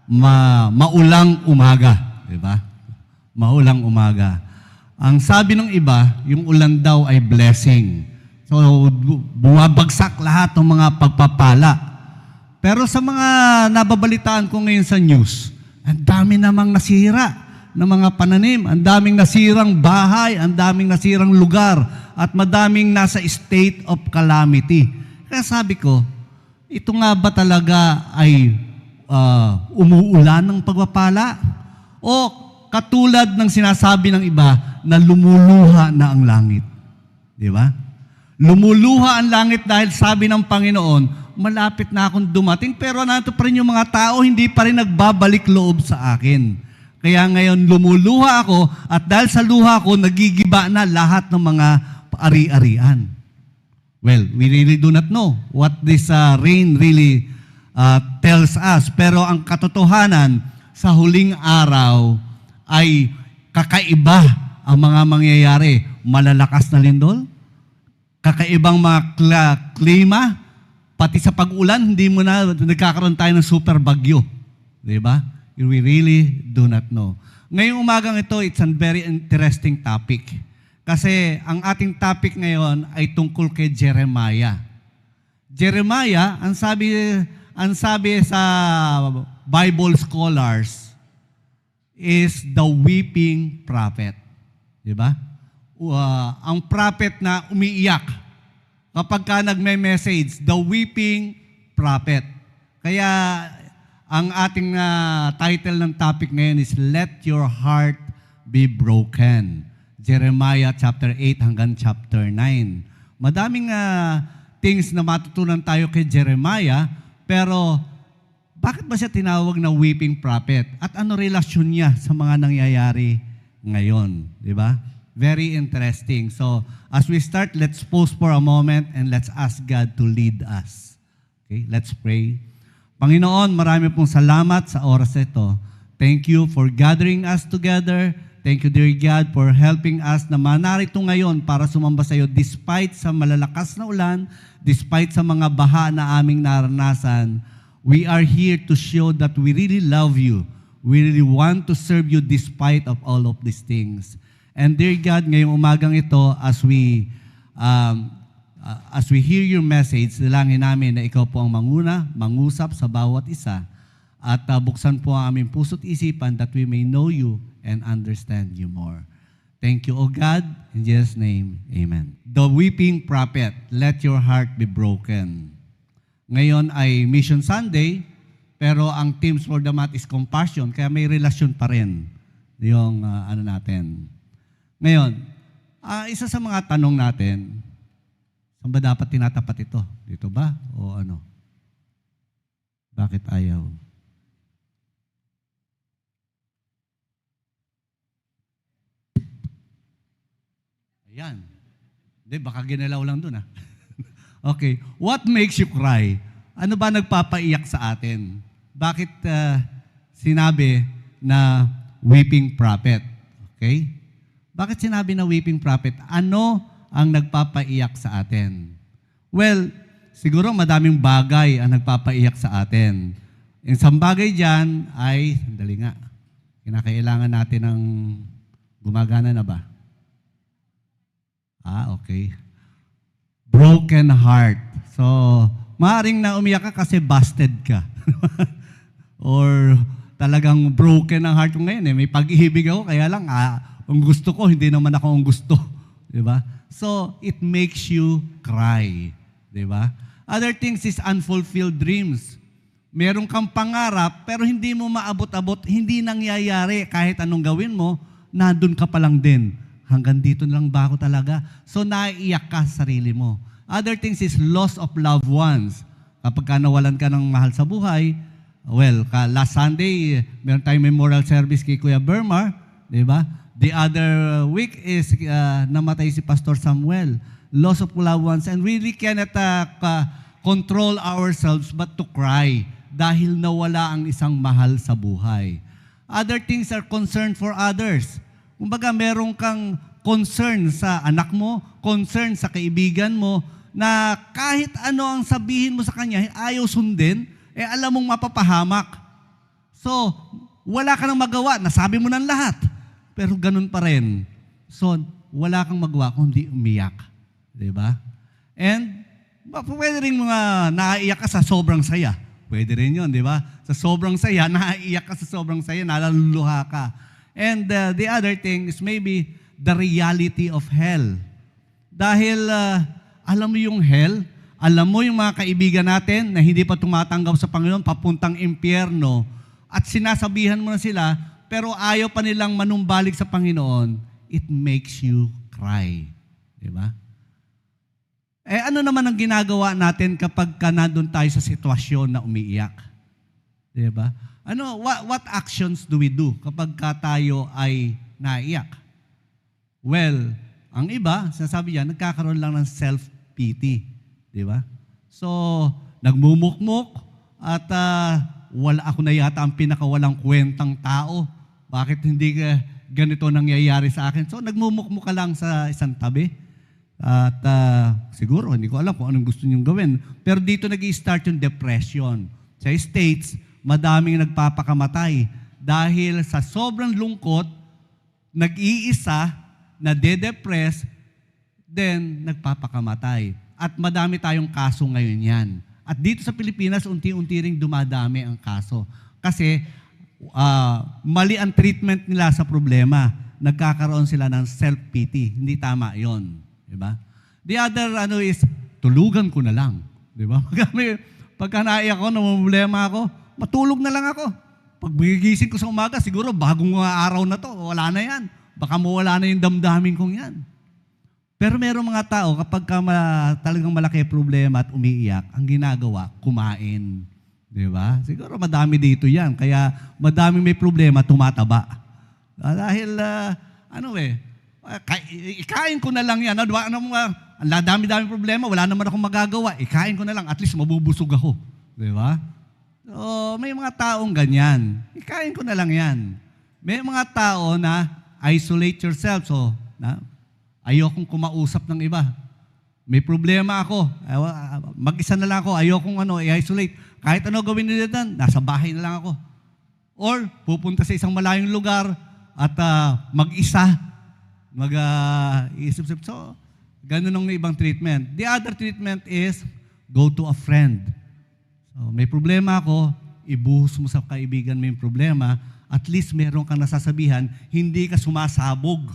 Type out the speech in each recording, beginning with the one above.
maulang umaga. Di ba? Maulang umaga. Ang sabi ng iba, yung ulan daw ay blessing. So, bumabagsak lahat ng mga pagpapala. Pero sa mga nababalitaan ko ngayon sa news, ang dami namang nasira ng mga pananim, ang daming nasirang bahay, ang daming nasirang lugar, at madaming nasa state of calamity. Kaya sabi ko, ito nga ba talaga ay umuulan ng pagpapala? O katulad ng sinasabi ng iba na lumuluha na ang langit? Di ba? Lumuluha ang langit dahil sabi ng Panginoon, malapit na akong dumating, pero nato pa rin yung mga tao, hindi pa rin nagbabalik loob sa akin. Kaya ngayon lumuluha ako, at dahil sa luha ko, nagigiba na lahat ng mga ari-arian. Well, we really do not know what this rain really tells us. Pero ang katotohanan, sa huling araw ay kakaiba ang mga mangyayari. Malalakas na lindol, kakaibang mga klima, pati sa pag-ulan, hindi mo na nagkakaroon tayo ng super bagyo. Di ba? We really do not know. Ngayong umagang ito, it's a very interesting topic. Kasi ang ating topic ngayon ay tungkol kay Jeremiah. Jeremiah, ang sabi sa Bible scholars, is the weeping prophet. Di ba? Ang prophet na umiiyak kapag ka nagme-message, the weeping prophet. Kaya ang ating title ng topic ngayon is Let Your Heart Be Broken. Jeremiah chapter 8 hanggang chapter 9. Madaming things na matutunan tayo kay Jeremiah, pero bakit ba siya tinawag na weeping prophet? At ano relasyon niya sa mga nangyayari ngayon? Di ba? Very interesting. So, as we start, let's pause for a moment and let's ask God to lead us. Okay, let's pray. Panginoon, marami pong salamat sa oras ito. Thank you for gathering us together. Thank you, dear God, for helping us na manarito ngayon para sumamba sa iyo despite sa malalakas na ulan, despite sa mga baha na aming naranasan. We are here to show that we really love you. We really want to serve you despite of all of these things. And dear God, ngayong umagang ito, as we hear your message, dalangin namin na ikaw po ang mangusap sa bawat isa, at buksan po ang aming puso't isipan that we may know you and understand you more. Thank you, O God. In Jesus' name, amen. The weeping prophet, let your heart be broken. Ngayon ay Mission Sunday, pero ang themes for the month is compassion, kaya may relasyon pa rin yung natin. Ngayon, isa sa mga tanong natin, saan ba dapat tinatapat ito? Dito ba? O ano? Bakit ayaw? Ayan. Hindi, baka ginalaw lang dun Okay. What makes you cry? Ano ba nagpapaiyak sa atin? Bakit sinabi na weeping prophet? Okay? Bakit sinabi na weeping prophet? Ano ang nagpapaiyak sa atin? Well, siguro madaming bagay ang nagpapaiyak sa atin. Isang bagay dyan ay, sandali nga, kinakailangan natin ng gumagana na ba? Okay. Broken heart. So, maaaring na umiyak ka kasi busted ka. Or talagang broken ang heart ko ngayon. May pag-ibig ako, kaya lang, ang gusto ko, hindi naman ako ang gusto. Diba? So, it makes you cry. Diba? Other things is unfulfilled dreams. Meron kang pangarap, pero hindi mo maabot-abot, hindi nangyayari. Kahit anong gawin mo, nandun ka pa lang din. Hanggang dito lang ba ako talaga? So, naiiyak ka sa sarili mo. Other things is loss of loved ones. Kapag nawalan ka ng mahal sa buhay, well, last Sunday, meron tayong memorial service kay Kuya Bermar, diba? The other week is namatay si Pastor Samuel. Loss of loved ones, and really cannot control ourselves but to cry dahil nawala ang isang mahal sa buhay. Other things are concern for others. Kumbaga, meron kang concern sa anak mo, concern sa kaibigan mo, na kahit ano ang sabihin mo sa kanya, ayaw sundin, alam mong mapapahamak. So, wala ka nang magawa. Nasabi mo ng lahat. Pero ganun pa rin. So, wala kang magawa kundi umiyak. Diba? And, pwede rin mga naiiyak ka sa sobrang saya. Pwede rin yun, di ba? Sa sobrang saya, naiiyak ka sa sobrang saya, naluluha ka. And the other thing is maybe the reality of hell. Dahil alam mo yung hell, alam mo yung mga kaibigan natin na hindi pa tumatanggap sa Panginoon, papuntang impyerno, at sinasabihan mo na sila, pero ayaw pa nilang manumbalik sa Panginoon, it makes you cry. Di ba? Ano naman ang ginagawa natin kapag nandun tayo sa sitwasyon na umiiyak? Di ba? What actions do we do kapag tayo ay naiyak? Well, ang iba, sinasabi niya, nagkakaroon lang ng self-pity. Di ba? So, nagmumukmuk at ako na yata ang pinakawalang kwentang tao. Bakit hindi ganito nangyayari sa akin? So, nagmumukmuk ka lang sa isang tabi. At siguro, hindi ko alam kung anong gusto niyong gawin. Pero dito nag-i-start yung depression. Sa States, madaming nagpapakamatay dahil sa sobrang lungkot, nag-iisa, nade-depress, then nagpapakamatay. At madami tayong kaso ngayon yan. At dito sa Pilipinas, unti-unti ring dumadami ang kaso. Kasi mali ang treatment nila sa problema. Nagkakaroon sila ng self-pity. Hindi tama yon, diba? The other is, tulugan ko na lang. Diba? Pagka naiyak ako, namumblema ako, matulog na lang ako. Pag gigising ko sa umaga, siguro bagong araw na to, wala na yan. Baka mawala na yung damdamin kong yan. Pero merong mga tao, kapag talagang malaki problema at umiiyak, ang ginagawa, kumain. Di ba? Siguro madami dito yan. Kaya madaming may problema, tumataba. Dahil, ikain ko na lang yan. Ang dami-dami problema, wala naman akong magagawa. Ikain ko na lang, at least mabubusog ako. Di ba? So, may mga taong ganyan. Ikain ko na lang yan. May mga tao na isolate yourself. So, ayokong kumausap ng iba. May problema ako. Mag-isa na lang ako. Ayokong i-isolate. Kahit ano gawin nila doon, nasa bahay na lang ako. Or, pupunta sa isang malayong lugar at mag-isa. Mag-isip-isip. So, ganun ang ibang treatment. The other treatment is, go to a friend. So, may problema ako, ibuhos mo sa kaibigan mo yung problema, at least meron kang nasasabihan, hindi ka sumasabog.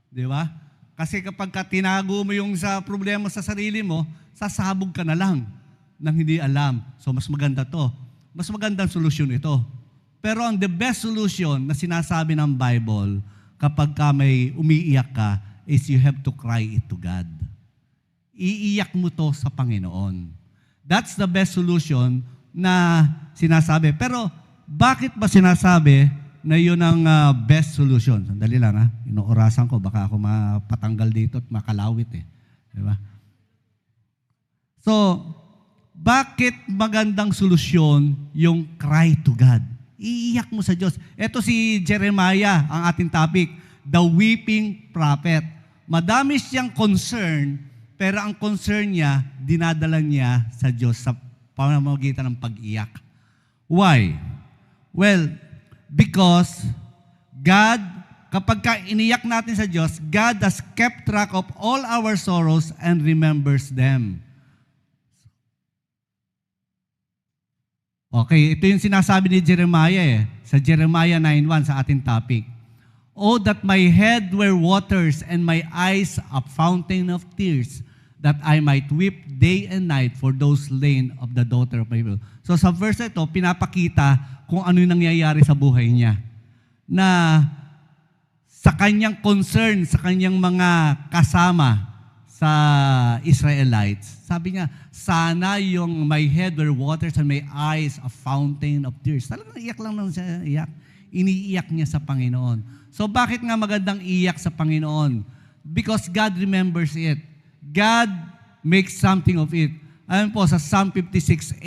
Di ba? Kasi kapag tinago mo yung sa problema sa sarili mo, sasabog ka na lang nang hindi alam. So, mas maganda to. Mas magandang solusyon ito. Pero ang the best solution na sinasabi ng Bible, kapag may umiiyak ka, is you have to cry it to God. Iiyak mo to sa Panginoon. That's the best solution na sinasabi. Pero bakit ba sinasabi na yun ang best solution? Sandali lang ha. Inuorasan ko, baka ako mapatanggal dito at makalawit eh. Diba? So, bakit magandang solusyon yung cry to God? Iiyak mo sa Diyos. Ito si Jeremiah, ang ating topic, the weeping prophet. Madami siyang concern, pero ang concern niya, dinadala niya sa Diyos sa pamamagitan ng pag-iyak. Why? Well, because God, kapag iniyak natin sa Diyos, God has kept track of all our sorrows and remembers them. Okay, ito yung sinasabi ni Jeremiah sa Jeremiah 9:1 sa ating topic. Oh, that my head were waters and my eyes a fountain of tears, that I might weep day and night for those slain of the daughter of my will. So sa verse ito, pinapakita kung ano yung nangyayari sa buhay niya. Na sa kanyang concern, sa kanyang mga kasama sa Israelites, sabi niya, sana yung my head were waters and my eyes a fountain of tears. Talagang iyak lang siya, iyak. Iniiyak niya sa Panginoon. So bakit nga magandang iyak sa Panginoon? Because God remembers it. God makes something of it. Ayan po sa Psalm 56:8.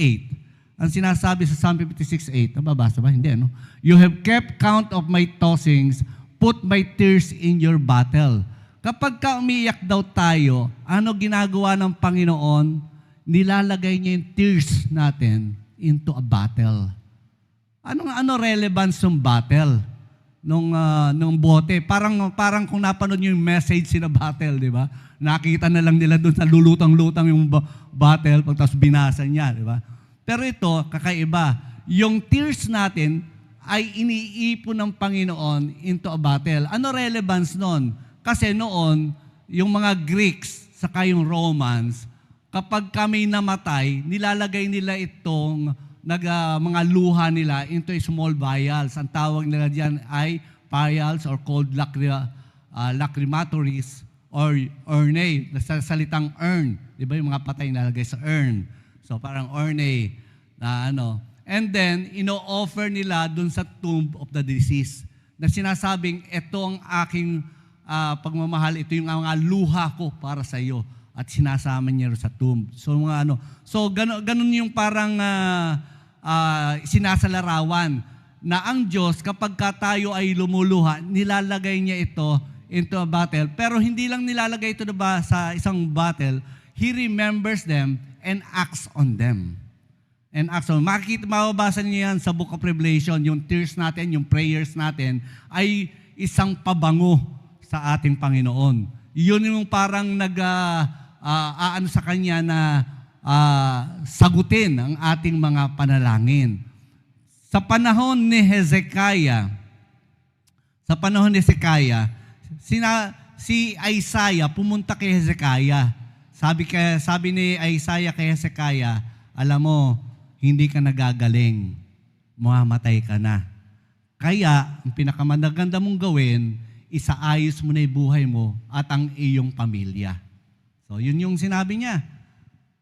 Ang sinasabi sa Psalm 56:8, nababasa ba? Hindi, ano? You have kept count of my tossings, put my tears in your battle. Kapag umiiyak daw tayo, ano ginagawa ng Panginoon? Nilalagay niya yung tears natin into a battle. ano relevance ng battle nung bote? Parang kung napanood niyo yung message sa battle, di ba? Nakita na lang nila doon sa lulutang-lutang yung battle pagkatapos binasa niya, di ba? Pero ito, kakaiba. Yung tears natin ay iniipon ng Panginoon into a battle. Ano relevance nun? Kasi noon, yung mga Greeks, saka yung Romans, kapag kami namatay, nilalagay nila itong mga luha nila into small vials. Ang tawag nila diyan ay vials or called lacrimatories or urne, sa salitang urn. Di ba yung mga patay nilalagay sa urn? So parang urne na ano. And then, ino-offer nila dun sa tomb of the deceased na sinasabing, ito ang aking pagmamahal, ito yung mga luha ko para sa iyo. At sinasama niya sa tomb. So, ganun yung parang sinasalarawan na ang Diyos, kapag tayo ay lumuluha, nilalagay niya ito into a battle. Pero hindi lang nilalagay ito sa isang battle, He remembers them and acts on them. And actually, mababasa niyo yan sa Book of Revelation, yung tears natin, yung prayers natin, ay isang pabango sa ating Panginoon. Yun yung parang aano sa Kanya na sagutin ang ating mga panalangin. Sa panahon ni Hezekiah, si Isaiah pumunta kay Hezekiah. Sabi ni Isaiah kay Hezekiah, alam mo, hindi ka nagagaling, mamamatay ka na. Kaya, ang pinakamaganda mong gawin, isaayos mo na yung buhay mo at ang iyong pamilya. So, yun yung sinabi niya.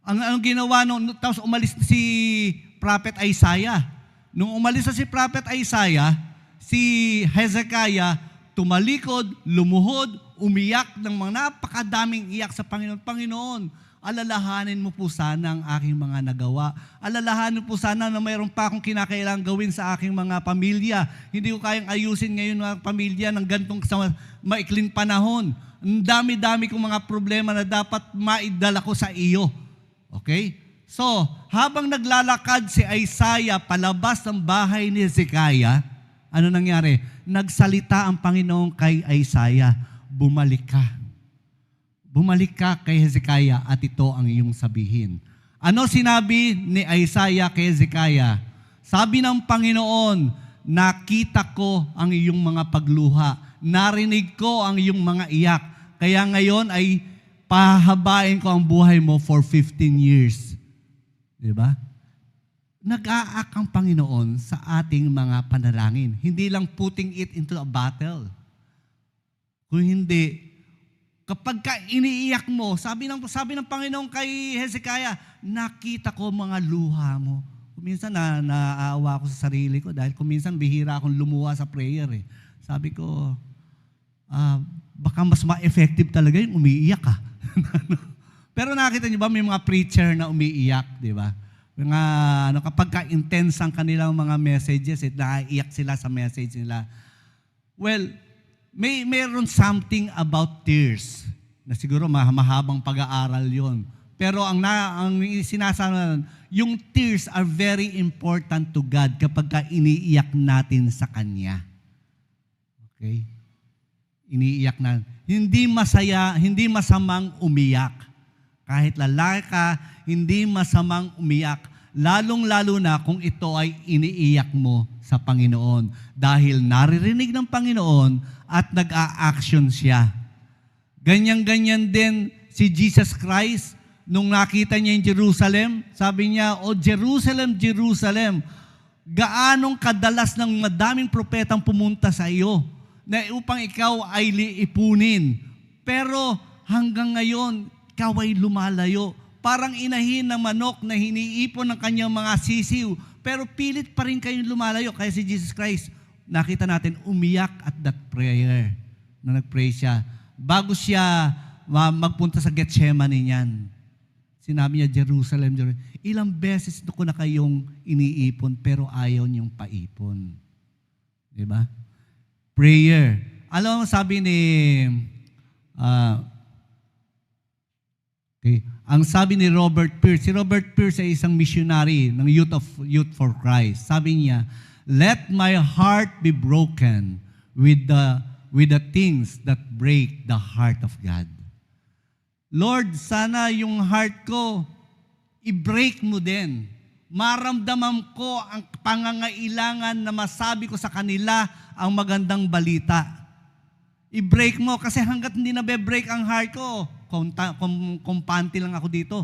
Ang ginawa tapos umalis si Prophet Isaiah. Nung umalis na si Prophet Isaiah, si Hezekiah tumalikod, lumuhod, umiyak ng mga napakadaming iyak sa Panginoon. Panginoon, alalahanin mo po sana ang aking mga nagawa. Alalahanin po sana na mayroon pa akong kinakailangang gawin sa aking mga pamilya. Hindi ko kayang ayusin ngayon mga pamilya ng gantong maikling panahon. Ang dami-dami kong mga problema na dapat maidala ko sa iyo. Okay? So, habang naglalakad si Isaiah palabas ng bahay ni Hezekiah, ano nangyari? Nagsalita ang Panginoon kay Isaiah, bumalik ka. Bumalik ka kay Hezekiah at ito ang iyong sabihin. Ano sinabi ni Isaiah kay Hezekiah? Sabi ng Panginoon, nakita ko ang iyong mga pagluha, narinig ko ang iyong mga iyak, kaya ngayon ay pahabain ko ang buhay mo for 15 years. Diba? Nag-aak ang Panginoon sa ating mga panalangin. Hindi lang putting it into a battle. Kung hindi, kapag iniiyak mo, sabi ng Panginoon kay Hezekiah, nakita ko mga luha mo. Kuminsan naawa ako sa sarili ko dahil kuminsan bihira akong lumuha sa prayer. Sabi ko, baka mas ma-effective talaga yung umiiyak ka. Pero nakita niyo ba may mga preacher na umiiyak, di ba? Mga kapag ka-intense ang kanilang mga messages, naiiyak sila sa message nila. Well, mayroon something about tears na siguro mahabang pag-aaral yon. Pero ang sinasabi, yung tears are very important to God kapag ka iniiyak natin sa Kanya. Okay? Iniiyak na. Hindi masamang umiyak. Kahit lalaki ka, hindi masamang umiyak. Lalong-lalo na kung ito ay iniiyak mo sa Panginoon. Dahil naririnig ng Panginoon at nag-a-action siya. Ganyan-ganyan din si Jesus Christ. Nung nakita niya yung Jerusalem, sabi niya, O Jerusalem, Jerusalem, gaanong kadalas ng madaming propetang pumunta sa iyo na upang ikaw ay liipunin. Pero hanggang ngayon, ikaw ay lumalayo. Parang inahin ng manok na hiniipon ng kanyang mga sisiw, pero pilit pa rin kayong lumalayo. Kaya si Jesus Christ, nakita natin, umiyak at that prayer, na nag-pray siya. Bago siya magpunta sa Gethsemane niyan, sinabi niya, Jerusalem, Jerusalem, ilang beses ko na kayong iniipon, pero ayaw niyong paipon. Diba? Prayer. Alam mo, sabi ni... Okay. Ang sabi ni Robert Pierce, si Robert Pierce ay isang missionary ng Youth for Christ. Sabi niya, Let my heart be broken with the things that break the heart of God. Lord, sana yung heart ko, i-break mo din. Maramdaman ko ang pangangailangan na masabi ko sa kanila ang magandang balita. I-break mo kasi hanggat hindi na-break ang heart ko, kumpante lang ako dito.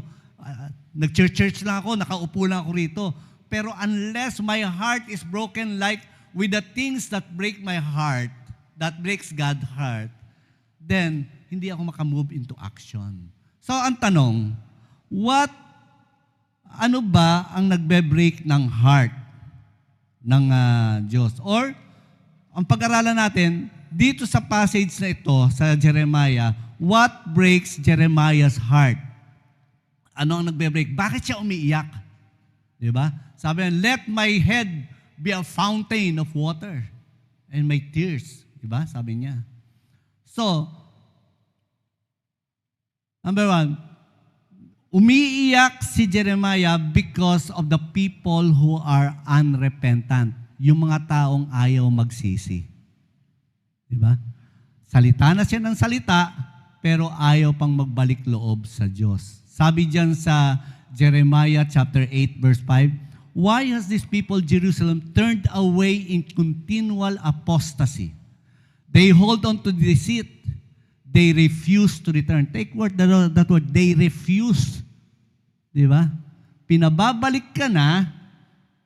Nag-church lang ako, nakaupo lang ako rito. Pero unless my heart is broken like with the things that break my heart, that breaks God's heart, then hindi ako makamove into action. So ang tanong, ano ba ang nagbe-break ng heart ng Diyos? Or, ang pag-aralan natin, dito sa passage na ito, sa Jeremiah, what breaks Jeremiah's heart? Ano ang nagbe-break? Bakit siya umiiyak? Diba? Sabi niya, let my head be a fountain of water and my tears. Diba? Sabi niya. So, number one, umiiyak si Jeremiah because of the people who are unrepentant. Yung mga taong ayaw magsisi. Diba? Salita na siya ng salita, pero ayaw pang magbalik loob sa Diyos. Sabi diyan sa Jeremiah chapter 8 verse 5, why has this people Jerusalem turned away in continual apostasy? They hold on to deceit. They refuse to return. Take that word, they refuse. Di ba? Pinababalik ka na,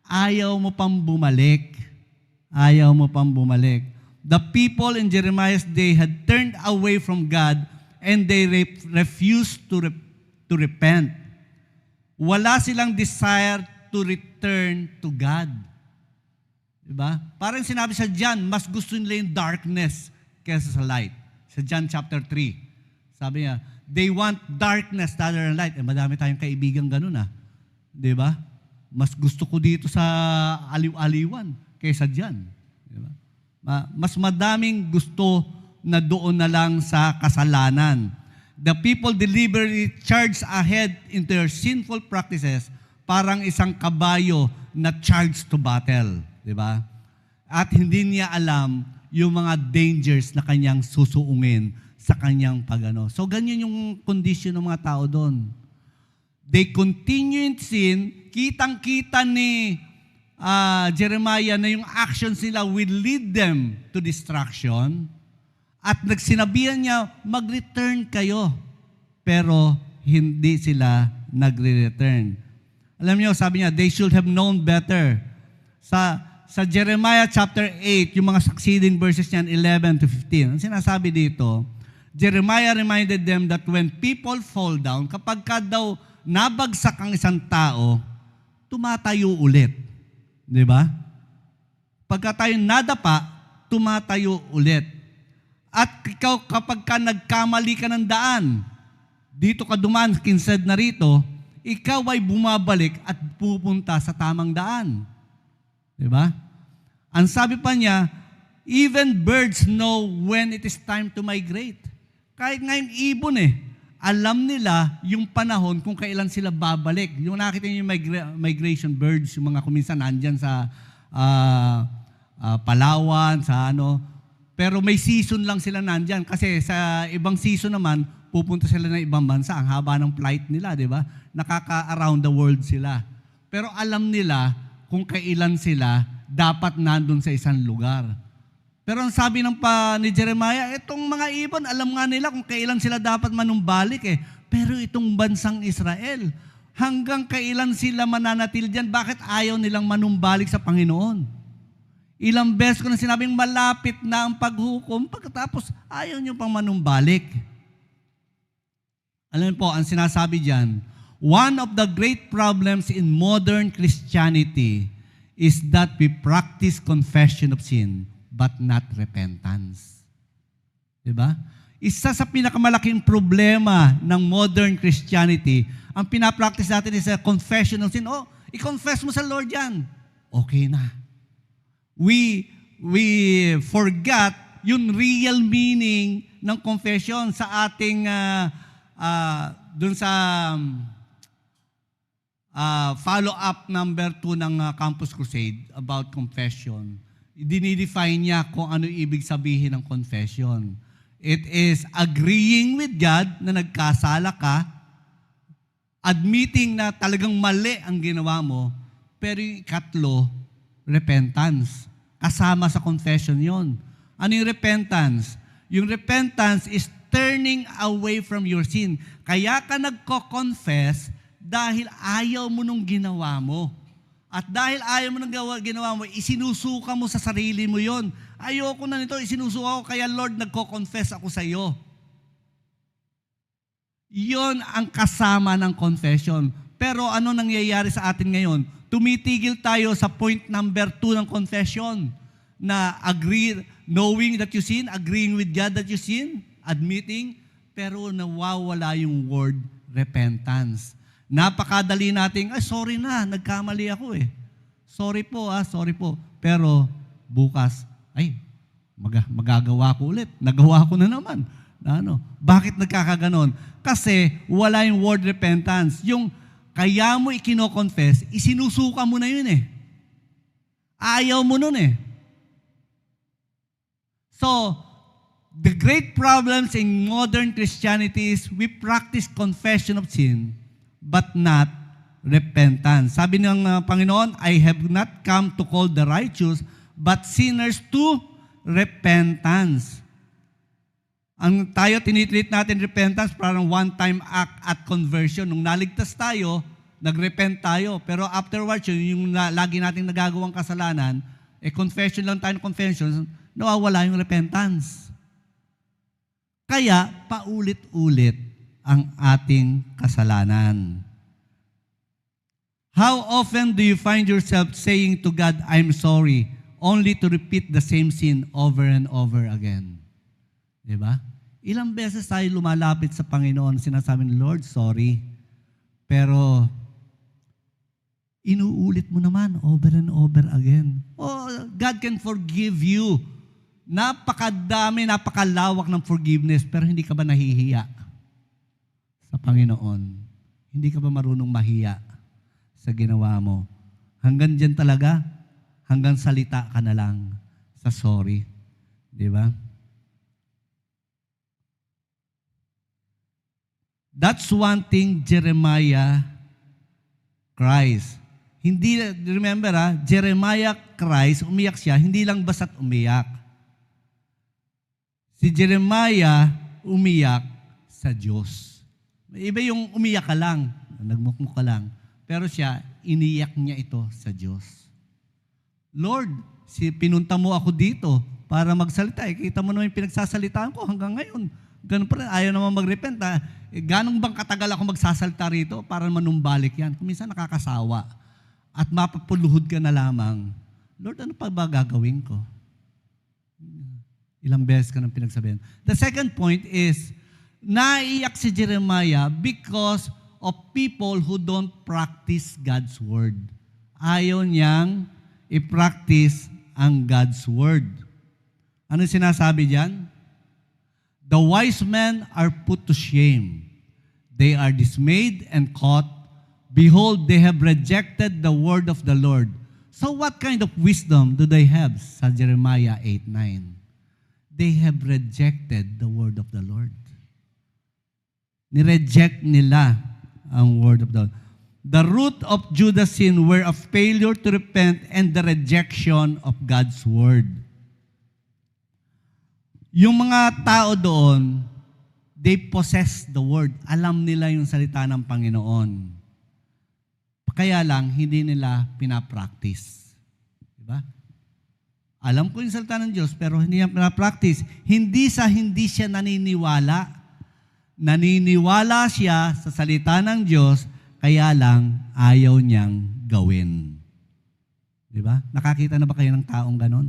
ayaw mo pang bumalik. Ayaw mo pang bumalik. The people in Jeremiah's day had turned away from God and they refused to repent. Wala silang desire to return to God. Di ba? Parang sinabi sa John, mas gusto nila yung darkness kaysa sa light. Sa John chapter 3. Sabi niya, they want darkness rather than light. Madami tayong kaibigan ganun Di ba? Mas gusto ko dito sa aliw-aliwan kaysa dyan. Di ba? Mas madaming gusto na doon na lang sa kasalanan. The people deliberately charge ahead into their sinful practices parang isang kabayo na charged to battle. Di ba? At hindi niya alam yung mga dangers na kanyang susuungin sa kanyang pagano. So, ganyan yung condition ng mga tao doon. They continue in sin, kitang-kita ni Jeremiah na yung actions nila will lead them to destruction. At nagsinabihan niya, mag-return kayo. Pero hindi sila nagre-return. Alam niyo, sabi niya, they should have known better. Sa Jeremiah chapter 8, yung mga succeeding verses niyan, 11 to 15, ang sinasabi dito, Jeremiah reminded them that when people fall down, kapag ka daw nabagsak ang isang tao, tumatayo ulit. Di ba? Pagka tayo nadapa, tumatayo ulit. At ikaw, kapag ka nagkamali ka ng daan, dito ka dumaan, kinsad na rito, ikaw ay bumabalik at pupunta sa tamang daan. Di ba? Ang sabi pa niya, even birds know when it is time to migrate. Kahit ngayon ibon alam nila yung panahon kung kailan sila babalik. Yung nakita niyo yung migration birds, yung mga kuminsan nandyan sa Palawan, sa ano. Pero may season lang sila nandyan. Kasi sa ibang season naman, pupunta sila ng ibang bansa. Ang haba ng flight nila, di ba? Nakaka-around the world sila. Pero alam nila kung kailan sila dapat nandun sa isang lugar. Pero ang sabi ni Jeremiah, itong mga ibon, alam nga nila kung kailan sila dapat manumbalik Pero itong bansang Israel, hanggang kailan sila mananatil dyan, bakit ayaw nilang manumbalik sa Panginoon? Ilang beses ko na sinabing malapit na ang paghukom, pagkatapos ayaw nyo pang manumbalik. Alam po, ang sinasabi dyan, one of the great problems in modern Christianity is that we practice confession of sin, but not repentance. Diba? Isa sa pinakamalaking problema ng modern Christianity, ang pinapractice natin is a confession of sin. I-confess mo sa Lord yan. Okay na. We forgot yung real meaning ng confession sa ating dun sa follow-up number 2 ng Campus Crusade about confession. Dinidefine niya kung ano ibig sabihin ng confession. It is agreeing with God na nagkasala ka, admitting na talagang mali ang ginawa mo, pero yung ikatlo, repentance. Kasama sa confession yon. Ano yung repentance? Yung repentance is turning away from your sin. Kaya ka nagko-confess dahil ayaw mo nung ginawa mo. At dahil ayaw mo nung ginawa mo, isinusuka mo sa sarili mo yon. Ayoko na nito, isinusuka ko, kaya Lord, nagko-confess ako sa iyo. Yon ang kasama ng confession. Pero ano nangyayari sa atin ngayon? Tumitigil tayo sa point number 2 ng confession na agree, knowing that you sin, agreeing with God that you sin, admitting, pero nawawala yung word repentance. Napakadali nating, sorry na, nagkamali ako eh. Sorry po. Pero bukas, magagawa ko ulit. Nagawa ko na naman. Bakit nagkakaganon? Kasi wala yung word repentance. Yung kaya mo ikino-confess, isinusuka mo na yun eh. Ayaw mo nun eh. So, the great problems in modern Christianity is we practice confession of sin, but not repentance. Sabi ng Panginoon, I have not come to call the righteous, but sinners to repentance. Ang tayo, tinitreat natin repentance parang one-time act at conversion. Nung naligtas tayo, nag-repent tayo. Pero afterwards, yung lagi nating nagagawang kasalanan, confession lang tayo ng confession, nawawala yung repentance. Kaya, paulit-ulit ang ating kasalanan. How often do you find yourself saying to God, I'm sorry, only to repeat the same sin over and over again? Diba? Ilang beses tayo lumalapit sa Panginoon, sinasabi ni Lord, sorry. Pero, inuulit mo naman over and over again. Oh, God can forgive you. Napakadami, napakalawak ng forgiveness, pero hindi ka ba nahihiya sa Panginoon? Hindi ka ba marunong mahiya sa ginawa mo? Hanggang dyan talaga, hanggang salita ka na lang sa sorry. Di ba? That's one thing Jeremiah cries. Hindi, remember Jeremiah cries, umiyak siya, hindi lang basta't umiyak. Si Jeremiah umiyak sa Diyos. Iba yung umiyak ka lang, nagmukmuk ka lang. Pero siya, iniyak niya ito sa Diyos. Lord, pinunta mo ako dito para magsalita. Kita mo naman yung pinagsasalitaan ko hanggang ngayon. Ganun pa rin, ayaw naman mag-repent. Ganong bang katagal ako magsasalita rito para manumbalik yan? Kung minsan nakakasawa at mapapuluhod ka na lamang, Lord, ano pa ba gagawin ko? Ilang beses ka nang pinagsabihan. The second point is, naiyak si Jeremiah because of people who don't practice God's Word. Ayaw niyang i-practice ang God's Word. Ano sinasabi diyan? The wise men are put to shame. They are dismayed and caught. Behold, they have rejected the word of the Lord. So what kind of wisdom do they have? Sa Jeremiah 8:9. They have rejected the word of the Lord. Nireject nila ang word of the Lord. The root of Judah's sin were a failure to repent and the rejection of God's word. Yung mga tao doon, they possess the word. Alam nila yung salita ng Panginoon. Kaya lang, hindi nila pinapractice. Diba? Alam ko yung salita ng Diyos, pero hindi niya pinapractice. Hindi siya naniniwala. Naniniwala siya sa salita ng Diyos, kaya lang ayaw niyang gawin. Diba? Nakakita na ba kayo ng taong ganon?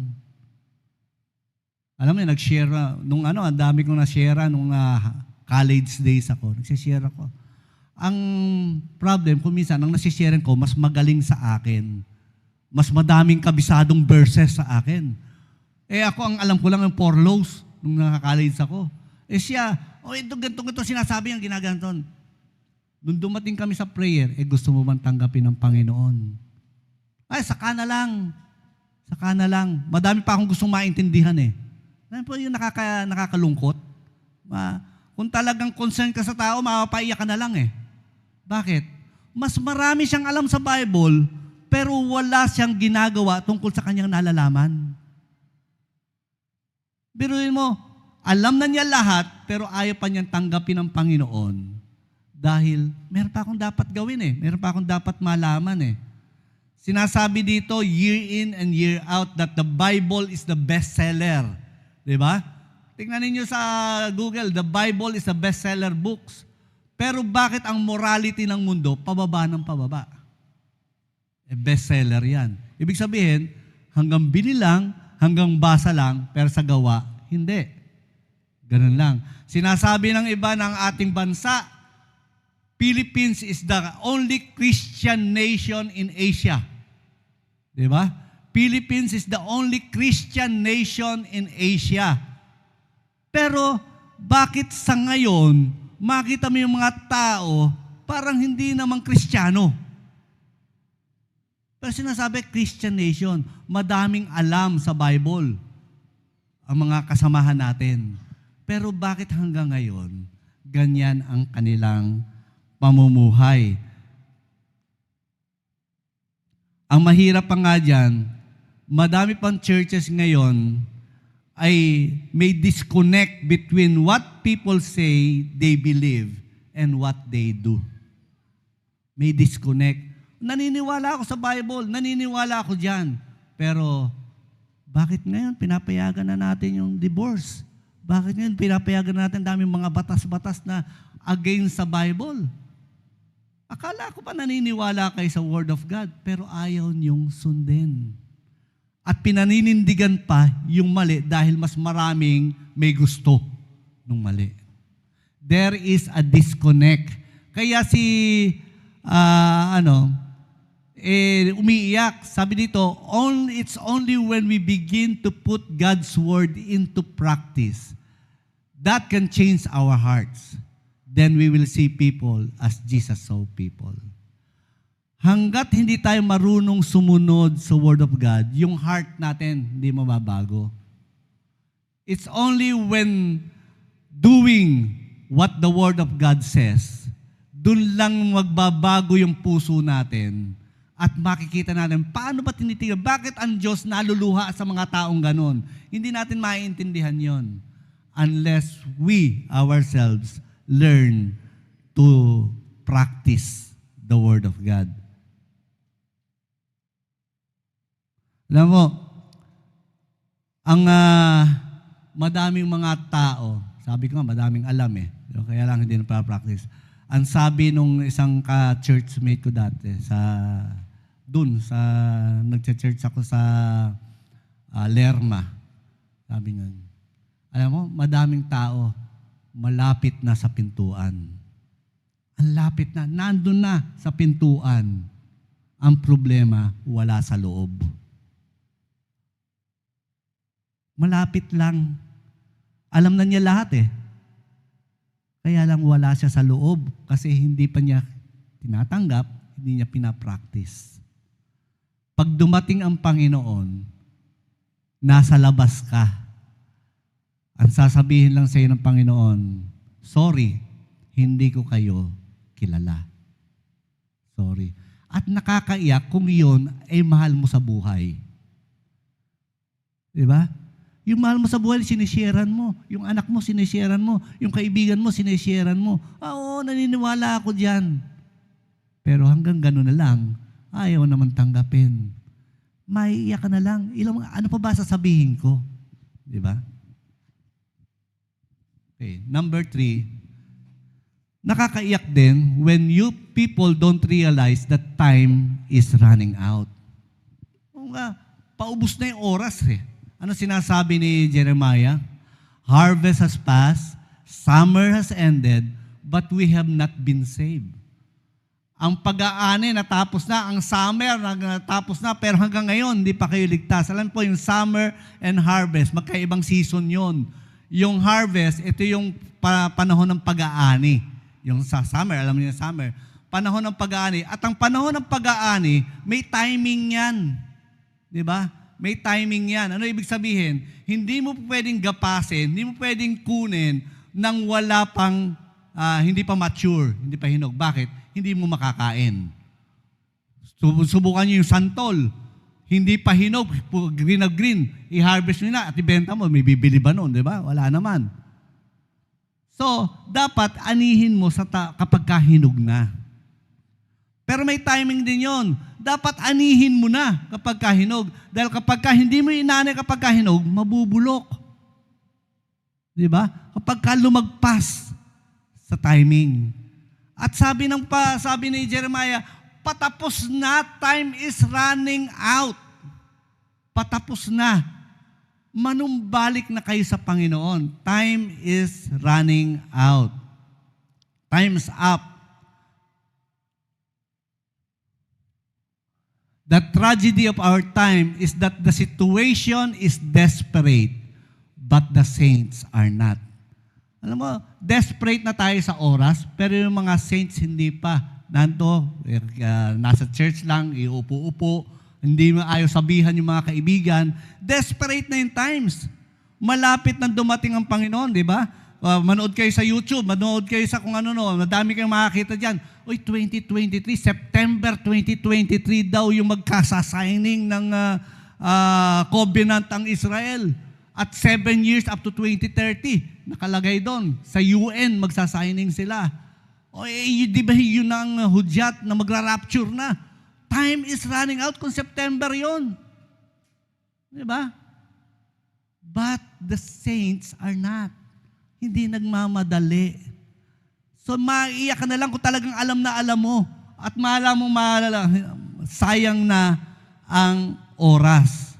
Alam mo, nag-share, ang dami kong na-share nung college days ako. Nag-share ako. Ang problem, kung minsan, ang nasi-share ko, mas magaling sa akin. Mas madaming kabisadong verses sa akin. Ako, ang alam ko lang yung 4 laws nung naka-college ako. Siya, ito sinasabi ang ginaganton. Nung dumating kami sa prayer, gusto mo bang tanggapin ng Panginoon? Ay, saka na lang. Saka na lang. Madami pa akong gustong maintindihan eh. Ano po yung nakakalungkot? Kung talagang concern ka sa tao, mapapaiyak ka na lang eh. Bakit? Mas marami siyang alam sa Bible, pero wala siyang ginagawa tungkol sa kanyang nalalaman. Biruin mo, alam na niya lahat, pero ayaw pa niyang tanggapin ng Panginoon. Dahil meron pa akong dapat gawin eh. Meron pa akong dapat malaman eh. Sinasabi dito, year in and year out, that the Bible is the bestseller. Diba? Tingnan ninyo sa Google, the Bible is the bestseller books. Pero bakit ang morality ng mundo, pababa ng pababa? Bestseller yan. Ibig sabihin, hanggang bili lang, hanggang basa lang, pero sa gawa, hindi. Ganun lang. Sinasabi ng iba ng ating bansa, Philippines is the only Christian nation in Asia. Diba? Philippines is the only Christian nation in Asia. Pero, bakit sa ngayon, makita mo yung mga tao, parang hindi naman Kristiyano? Pero sinasabi, Christian nation, madaming alam sa Bible ang mga kasamahan natin. Pero bakit hanggang ngayon, ganyan ang kanilang pamumuhay? Ang mahirap pa nga dyan, madami pang churches ngayon ay may disconnect between what people say they believe and what they do. May disconnect. Naniniwala ako sa Bible, naniniwala ako dyan. Pero, bakit ngayon pinapayagan na natin yung divorce? Bakit ngayon pinapayagan na natin daming mga batas-batas na against sa Bible? Akala ko pa naniniwala kayo sa Word of God, pero ayaw niyong sundin. At pinaninindigan pa yung mali dahil mas maraming may gusto nung mali. There is a disconnect. Kaya umiiyak. Sabi dito, it's only when we begin to put God's Word into practice that can change our hearts. Then we will see people as Jesus saw people. Hanggat hindi tayo marunong sumunod sa Word of God, yung heart natin hindi mababago. It's only when doing what the Word of God says, dun lang magbabago yung puso natin at makikita natin, paano ba tinitingnan? Bakit ang Diyos naluluha sa mga taong ganon? Hindi natin maiintindihan yon unless we ourselves learn to practice the Word of God. Alam mo, ang madaming mga tao, sabi ko nga, madaming alam eh, kaya lang hindi na-practice. Ang sabi nung isang ka-churchmate ko dati, nagcha-church ako sa Lerma. Sabi nga, alam mo, madaming tao, malapit na sa pintuan. Ang lapit na, nandun na sa pintuan. Ang problema, wala sa loob. Malapit lang. Alam na niya lahat eh. Kaya lang wala siya sa loob kasi hindi pa niya tinatanggap, hindi niya pinapractice. Pag dumating ang Panginoon, nasa labas ka. Ang sasabihin lang sa iyo ng Panginoon, sorry, hindi ko kayo kilala. Sorry. At nakakaiyak kung iyon ay mahal mo sa buhay. Diba? Yung mahal mo sa buhay, sinisharean mo. Yung anak mo, sinisharean mo. Yung kaibigan mo, sinisharean mo. Oo, naniniwala ako dyan. Pero hanggang gano'n na lang, ayaw naman tanggapin. Maiiyak ka na lang. Ano pa ba sasabihin ko? Diba? Okay. Number 3, nakakaiyak din when you people don't realize that time is running out. O nga, paubos na yung oras eh. Ano sinasabi ni Jeremiah? Harvest has passed, summer has ended, but we have not been saved. Ang pag-aani natapos na, ang summer natapos na, pero hanggang ngayon hindi pa kayo ligtas. Alam po yung summer and harvest, magkaibang season yon. Yung harvest, ito yung panahon ng pag-aani. Yung sa summer, alam niyo yung summer, panahon ng pag-aani. At ang panahon ng pag-aani, may timing yan. Di ba? May timing yan. Ano ibig sabihin? Hindi mo pwedeng gapasin, hindi mo pwedeng kunin nang wala pang, hindi pa mature, hindi pa hinog. Bakit? Hindi mo makakain. Subukan niyo yung santol. Hindi pa hinog, green na green. I-harvest nyo na at ibenta mo. May bibili ba nun? Di ba? Wala naman. So, dapat anihin mo kapag kahinog na. Pero may timing din yon. Dapat anihin mo na kapag kahinog. Dahil kapag hindi mo inanay kapag kahinog, mabubulok. Di ba? Kapag lumagpas sa timing. At sabi ni Jeremiah, patapos na, time is running out. Patapos na. Manumbalik na kayo sa Panginoon. Time is running out. Time's up. The tragedy of our time is that the situation is desperate, but the saints are not. Alam mo, desperate na tayo sa oras, pero yung mga saints hindi pa. Nasa church lang, iupo-upo, hindi mo ayaw sabihan yung mga kaibigan. Desperate na yung times. Malapit na dumating ang Panginoon, di ba? Manood kayo sa YouTube, manood kayo sa kung ano, madami kayong makakita dyan. Uy, 2023, September 2023 daw yung magkasasigning ng covenant ang Israel. At 7 years up to 2030, nakalagay doon. Sa UN, magsasigning sila. O di ba yun ang hudyat na magra-rapture na? Time is running out kung September yun. Di ba? But the saints are not. Hindi nagmamadali. So maiiyak ka na lang kung talagang alam na alam mo. At maalam mo sayang na ang oras.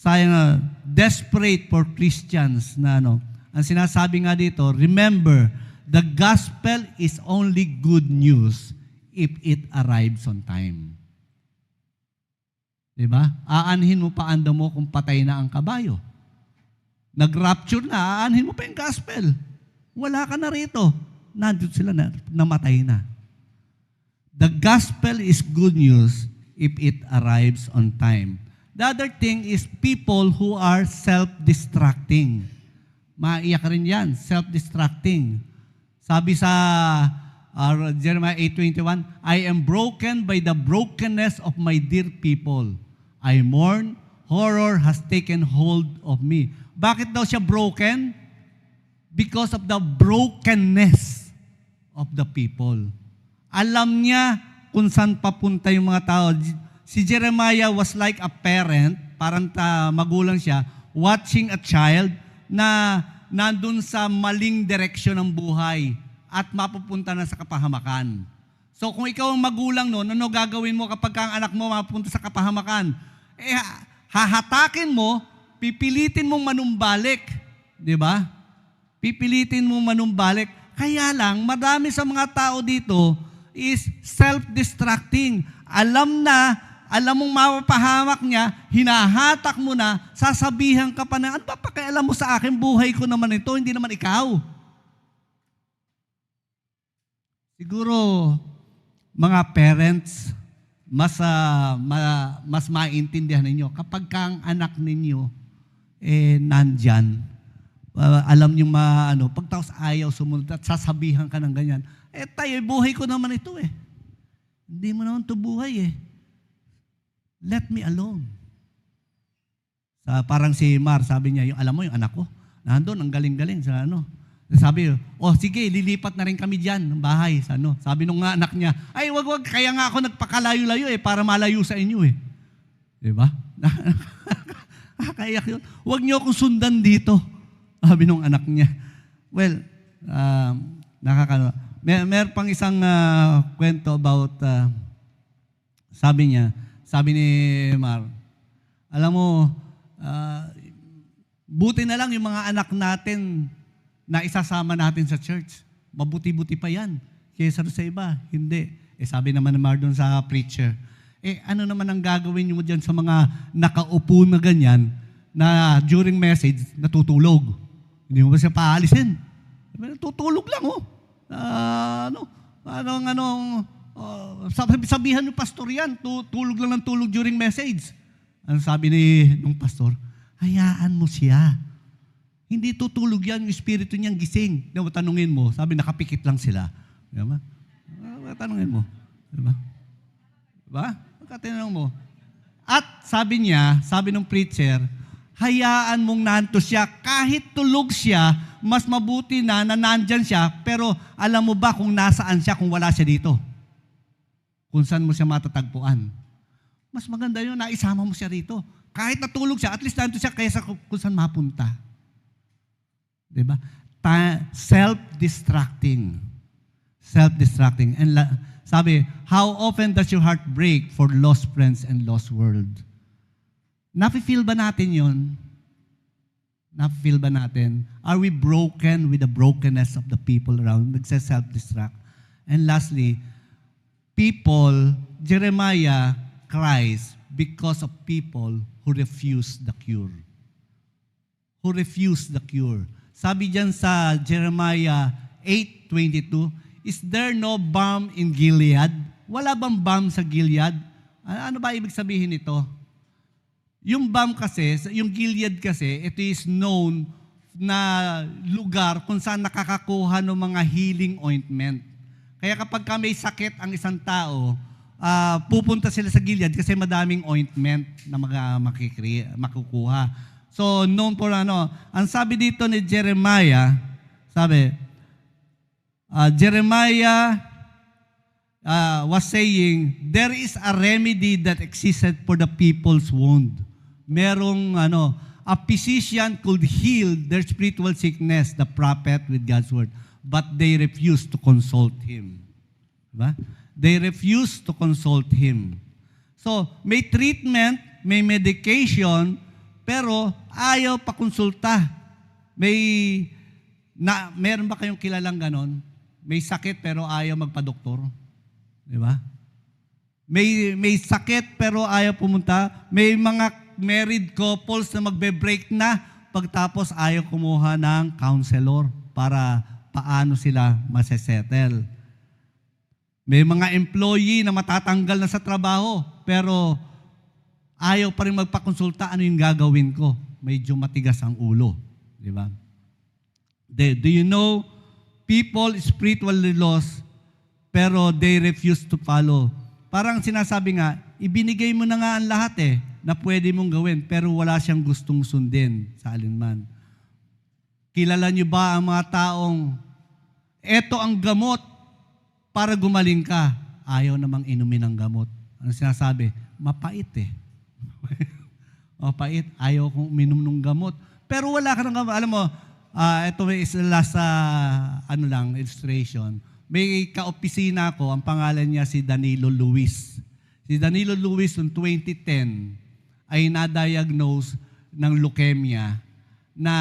Sayang desperate for Christians na ano. Ang sinasabi nga dito, remember, the gospel is only good news if it arrives on time. Diba? Aanhin mo pa ando mo kung patay na ang kabayo. Nag-rapture na, aanhin mo pa yung gospel. Wala ka na rito. Nandito sila na, namatay na. The gospel is good news if it arrives on time. The other thing is people who are self-distracting. Maiyak rin yan, self-distracting. Sabi sa Jeremiah 8:21, I am broken by the brokenness of my dear people. I mourn, horror has taken hold of me. Bakit daw siya broken? Because of the brokenness of the people. Alam niya kung saan papunta yung mga tao. Si Jeremiah was like a parent, parang magulang siya, watching a child na nandun sa maling direksyon ng buhay at mapupunta na sa kapahamakan. So kung ikaw ang magulang noon, ano gagawin mo kapag ang anak mo mapupunta sa kapahamakan? Hahatakin mo, pipilitin mong manumbalik. Di ba? Pipilitin mong manumbalik. Kaya lang, madami sa mga tao dito is self-distracting. Alam mong mapapahamak niya, hinahatak mo na, sasabihan ka pa na, ano pa pakialam mo sa akin, buhay ko naman ito, hindi naman ikaw. Siguro, mga parents, mas maintindihan ninyo, kapag ka ang anak ninyo, nandyan, alam nyo pagtaos ayaw sumunod at sasabihan ka ng ganyan, tayo, buhay ko naman ito Hindi mo naman ito buhay Let me alone. Parang si Mar, sabi niya, alam mo yung anak ko, nandun, ang galing-galing sa Sabi, sige, lilipat na rin kami dyan ng bahay. Sabi nung anak niya, ay, wag, kaya nga ako nagpakalayo-layo para malayo sa inyo Diba? Kaya yun. Huwag niyo akong sundan dito. Sabi nung anak niya. Well, Meron pang isang kwento about, sabi ni Mar, alam mo, buti na lang yung mga anak natin na isasama natin sa church. Mabuti-buti pa yan. Kaysa sa iba, hindi. Sabi naman ni Mar doon sa preacher, ano naman ang gagawin mo dyan sa mga nakaupo na ganyan na during message, natutulog? Hindi mo ba siya paalisin? Tutulog lang, oh. Sabihan yung pastor yan, tulog lang ng tulog during message. Ano sabi nung pastor? Hayaan mo siya. Hindi tutulog yan, yung espiritu niyang gising. Diba, tanungin mo, sabi nakapikit lang sila. Diba? Tanungin mo. Diba? Diba? Pagkatinanong mo. At sabi niya, sabi ng preacher, hayaan mong nanto siya. Kahit tulog siya, mas mabuti na nandyan siya, pero alam mo ba kung nasaan siya kung wala siya dito? Kung saan mo siya matatagpuan. Mas maganda yun, naisama mo siya rito. Kahit natulog siya, at least nanto siya kaysa kung saan mapunta. Diba? Self-distracting. Self-distracting. And sabi, how often does your heart break for lost friends and lost world? Nafe-feel ba natin yun? Nafe-feel ba natin? Are we broken with the brokenness of the people around? Nagse-self-distract. And lastly, Jeremiah cries because of people who refuse the cure. Who refuse the cure. Sabi diyan sa Jeremiah 8:22, is there no balm in Gilead? Wala bang balm sa Gilead? Ano ba ibig sabihin nito? Yung balm kasi, yung Gilead kasi, it is known na lugar kung saan nakakakuha ng mga healing ointment. Kaya kapag may sakit ang isang tao, pupunta sila sa Gilead kasi madaming ointment na makukuha. So, known for ang sabi dito ni Jeremiah, Jeremiah was saying, there is a remedy that existed for the people's wound. Merong, a physician could heal their spiritual sickness, the prophet with God's word. But they refused to consult him. Diba? They refused to consult him. So, may treatment, may medication, pero ayaw pa konsulta. Meron ba kayong kilalang ganon? May sakit pero ayaw magpa-doktor. Di ba? May sakit pero ayaw pumunta. May mga married couples na magbe-break na pagtapos ayaw kumuha ng counselor para paano sila masesettle. May mga employee na matatanggal na sa trabaho pero ayaw pa rin magpakonsulta, ano yung gagawin ko? Medyo matigas ang ulo. Di ba? Do you know, people spiritually lost, pero they refuse to follow. Parang sinasabi nga, ibinigay mo na nga ang lahat na pwede mong gawin, pero wala siyang gustong sundin sa alinman. Kilala niyo ba ang mga taong, eto ang gamot para gumaling ka? Ayaw namang inumin ang gamot. Ano sinasabi? Mapait Mapait. Ayaw kong uminom ng gamot. Pero wala ka ng gamot. Alam mo, ito is last illustration. May kaopisina ko, ang pangalan niya si Danilo Luis. Si Danilo Luis noong 2010 ay na-diagnose ng leukemia na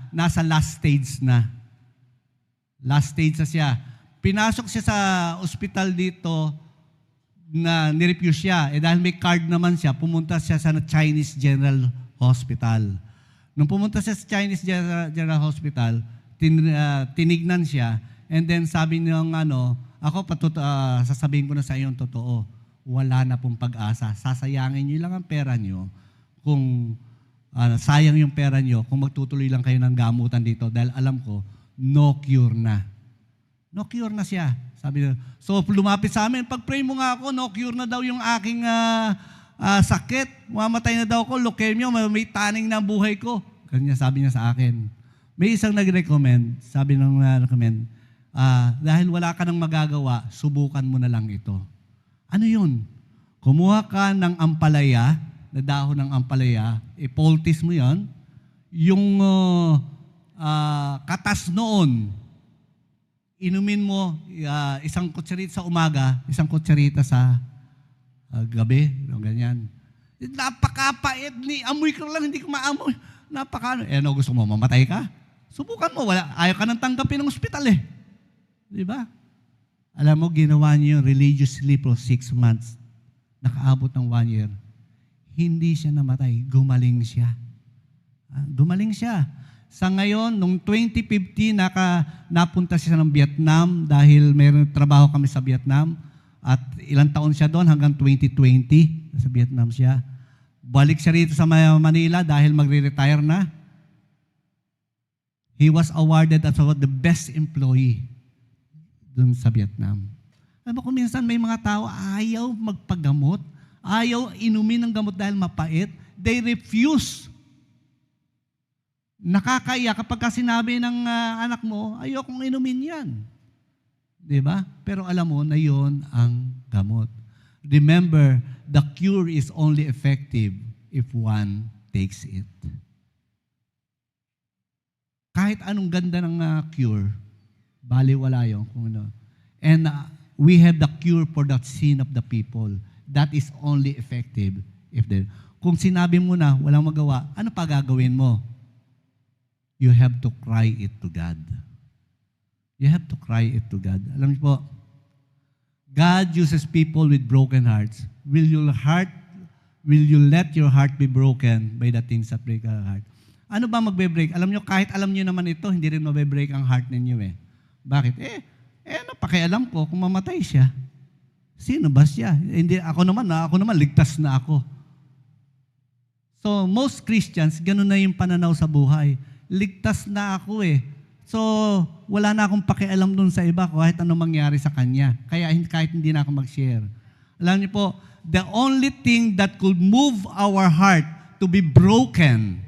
nasa last stage na. Last stage na siya. Pinasok siya sa ospital dito na nirefuse siya. Dahil may card naman siya, pumunta siya sa Chinese General Hospital. Nung pumunta siya sa Chinese General Hospital, tinignan siya, and then sabi niya sasabihin ko na sa iyo yung totoo, wala na pong pag-asa. Sasayangin niyo lang ang pera niyo kung sayang yung pera niyo kung magtutuloy lang kayo ng gamutan dito dahil alam ko, no cure na. No cure na siya. Sabi niya, so lumapit sa amin, pag-pray mo nga ako, no cure na daw yung aking sakit, mamatay na daw ako, leukemia, may taning na buhay ko. Kanya sabi niya sa akin. May isang nag-recommend, sabi ng recommend, dahil wala ka nang magagawa, subukan mo na lang ito. Ano yun? Kumuha ka ng ampalaya, na dahon ng ampalaya, ipoltis mo yan, yung katas noon, inumin mo isang kutsarita sa umaga, isang kutsarita sa gabi, ganyan. Napakapait, amoy ko lang, hindi ko maamoy. Gusto mo, mamatay ka? Subukan mo, ayaw ka nang tanggapin ng ospital Di ba? Alam mo, ginawa niyo yung religious sleep for 6 months. Nakaabot ng 1 year. Hindi siya namatay, gumaling siya. Gumaling siya. Sa ngayon, noong 2015, napunta siya ng Vietnam dahil mayroon trabaho kami sa Vietnam. At ilang taon siya doon hanggang 2020. Sa Vietnam siya. Balik siya rito sa Manila dahil magre-retire na. He was awarded as the best employee doon sa Vietnam. Alam mo kung minsan may mga tao ayaw magpagamot, ayaw inumin ng gamot dahil mapait, they refuse. Nakakaiyak kapag sinabi ng anak mo, ayokong inumin yan. Diba? Pero alam mo na yon ang gamot. Remember, the cure is only effective if one takes it. Kahit anong ganda ng cure, baliwala yun. And we have the cure for the sin of the people. That is only effective if kung sinabi mo na walang magawa, ano pa gagawin mo? You have to cry it to God. You have to cry it to God. Alam niyo po, God uses people with broken hearts. Will you let your heart be broken by the things that break our heart? Ano ba magbe-break? Alam niyo, kahit alam niyo naman ito, hindi rin mabe-break ang heart ninyo eh. Bakit? Ano pakialam ko kung mamatay siya? Sino ba siya? Hindi, ako naman, ligtas na ako. So, most Christians, ganun na yung pananaw sa buhay. Ligtas na ako eh. So, wala na akong pakialam dun sa iba kahit ano mangyari sa kanya. Kaya kahit hindi na ako mag-share. Alam niyo po, the only thing that could move our heart to be broken,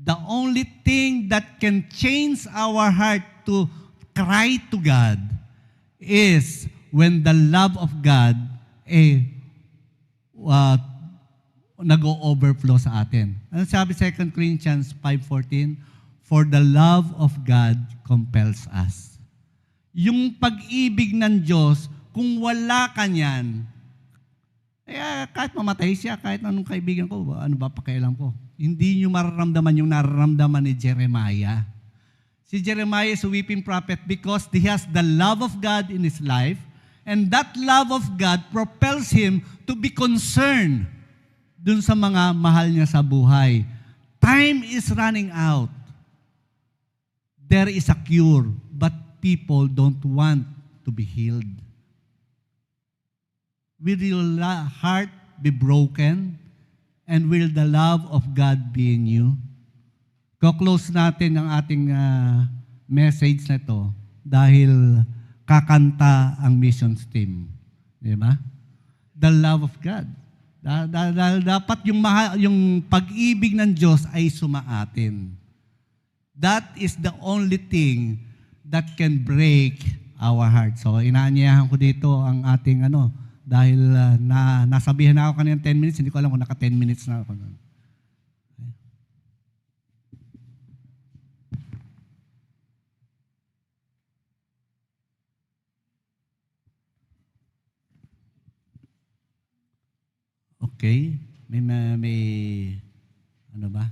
the only thing that can change our heart to cry to God is when the love of God nag-overflow sa atin. Ano sabi 2 Corinthians 5:14? For the love of God compels us. Yung pag-ibig ng Diyos, kung wala ka niyan, kahit mamatay siya, kahit anong kaibigan ko, ano ba pakialam ko? Hindi niyo mararamdaman yung nararamdaman ni Jeremiah. Si Jeremiah is a weeping prophet because he has the love of God in his life, and that love of God propels him to be concerned dun sa mga mahal niya sa buhay. Time is running out. There is a cure, but people don't want to be healed. Will your heart be broken? And will the love of God be in you? Ko-close natin ang ating message na ito dahil kakanta ang missions team. Di ba? The love of God. Dapat yung pag-ibig ng Diyos ay sumaatin. That is the only thing that can break our heart. So, inaanyayahan ko dito ang ating dahil nasabihan na ako kanina 10 minutes, hindi ko alam kung naka 10 minutes na ako. Okay. May ano ba?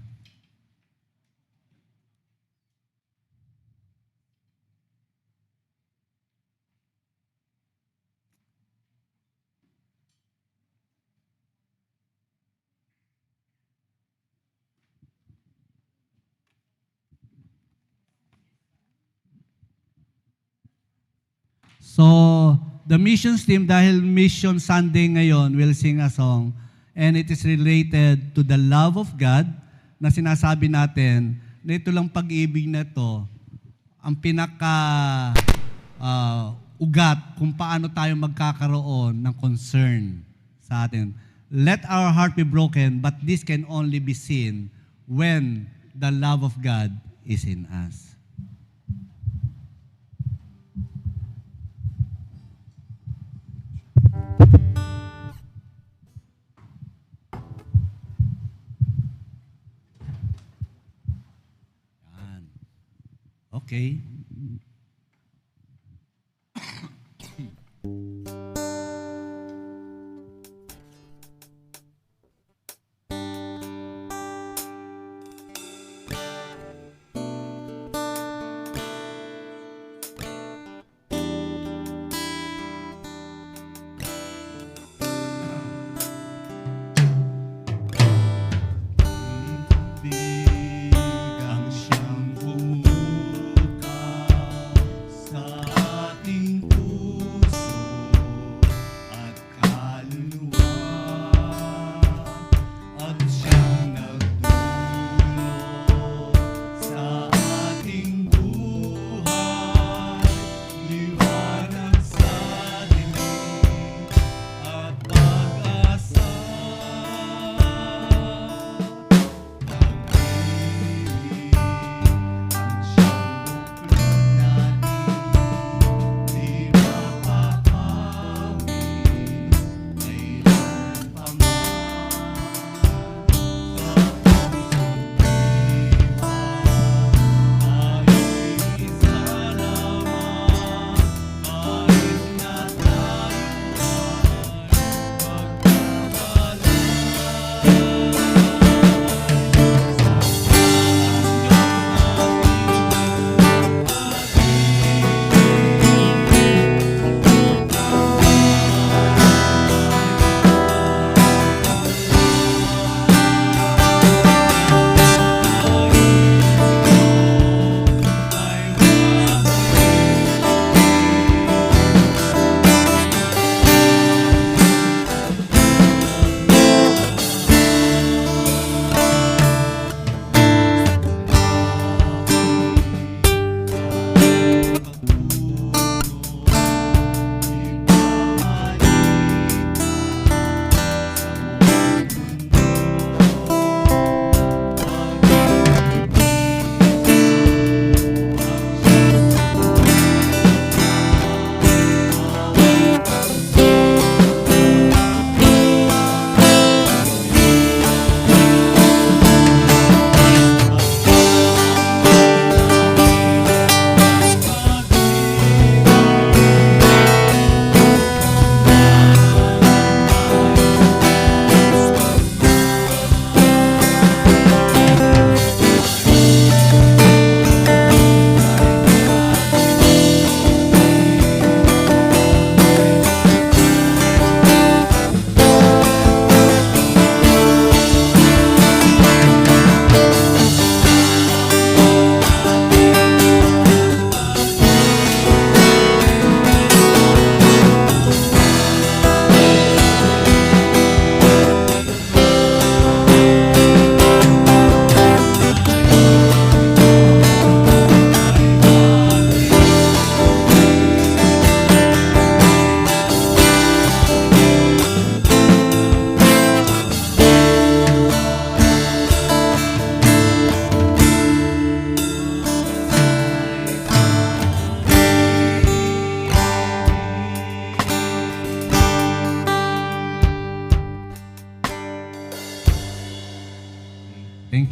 So, the missions team, dahil Mission Sunday ngayon, will sing a song, and it is related to the love of God na sinasabi natin na ito lang pag-ibig na ito, ang ugat kung paano tayo magkakaroon ng concern sa atin. Let our heart be broken, but this can only be seen when the love of God is in us. Okay. Bigang siyang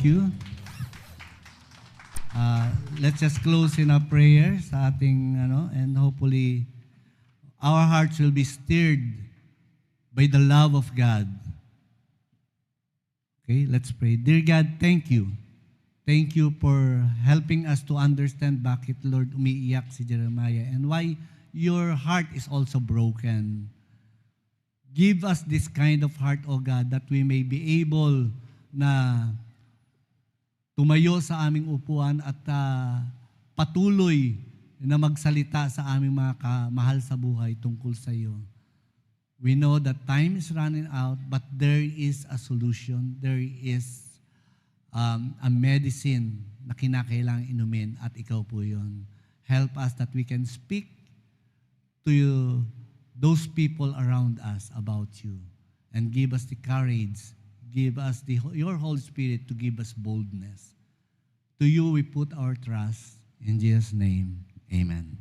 Thank you. Let's just close in a prayer sa ating, and hopefully our hearts will be stirred by the love of God. Okay, let's pray. Dear God, thank you. Thank you for helping us to understand bakit, Lord, umiiyak si Jeremiah and why your heart is also broken. Give us this kind of heart, O God, that we may be able na tumayo sa aming upuan at patuloy na magsalita sa aming mga kamahal sa buhay tungkol sa iyo. We know that time is running out, but there is a solution. There is a medicine na kinakailangang inumin at ikaw po yun. Help us that we can speak to you, those people around us about you, and give us the courage. Give us your Holy Spirit to give us boldness. To you we put our trust. In Jesus' name, amen.